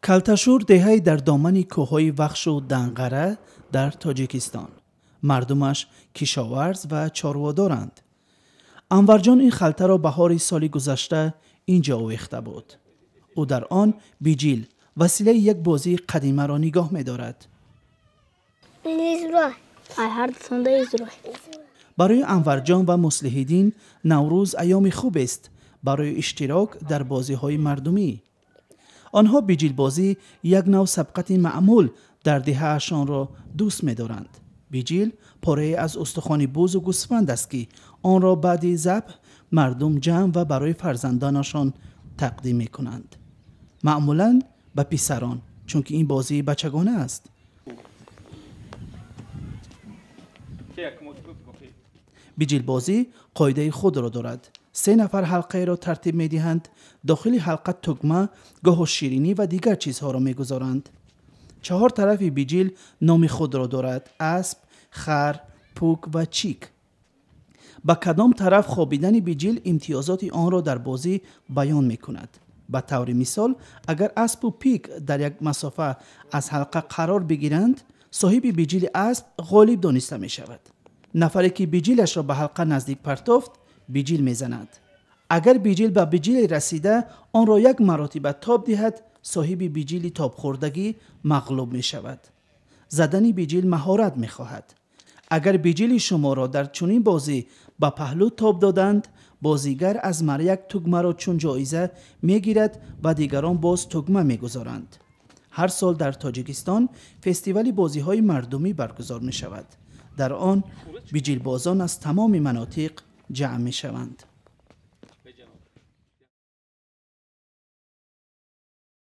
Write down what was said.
کلتشور دهه‌ای در دامن کوههای وخش و دنقره در تاجیکستان. مردمش کشاورز و چاروادارند. انور جان این خلطه را بهار سال گذشته اینجا آویخته بود. او در آن بیجیل وسیله یک بازی قدیمه را نگاه می دارد. برای انور جان و مصلح‌الدین نوروز ایام خوب است برای اشتراک در بازی های مردمی. آنها بیجیل بازی یک نوع سبقت معمول در دهه‌شان را دوست می دارند. بیجیل پاره از استخوان بز و گوسفند است که آن را بعد ذبح مردم جمع و برای فرزندانشان تقدیم می کنند. معمولاً به پسران، چون که این بازی بچگانه است. بیجیل بازی قاعده خود را دارد. 3 نفر حلقه را ترتیب می دهند. داخل حلقه تگمه، گاه شیرینی و دیگر چیزها را می گذارند. 4 طرف بیجیل نام خود را دارد: اسب، خر، پوک و چیک. با کدام طرف خوابیدن بیجیل امتیازات آن را در بازی بیان می کند. به طور مثال اگر اسب و پیک در یک مسافه از حلقه قرار بگیرند، صاحب بیجیل اسب غالب دانسته می شود. نفری که بیجیلش را به حلقه نزدیک پرتافت بیجیل می زند. اگر بیجیل به بیجیل رسیده آن را یک مرتبه تاب دهد، صاحب بیجیل تاب خوردگی مغلوب می شود. زدن بیجیل مهارت می خواهد. اگر بیجیل شما را در چنین بازی به پهلو تاب دادند، بازیگر از یک تگمه را چون جایزه می گیرد و دیگران باز تگمه می گذارند. هر سال در تاجیکستان فستیوال بازی های مردمی برگزار می شود. در آن بیجیل بازان از تمام مناطق جمع می شوند.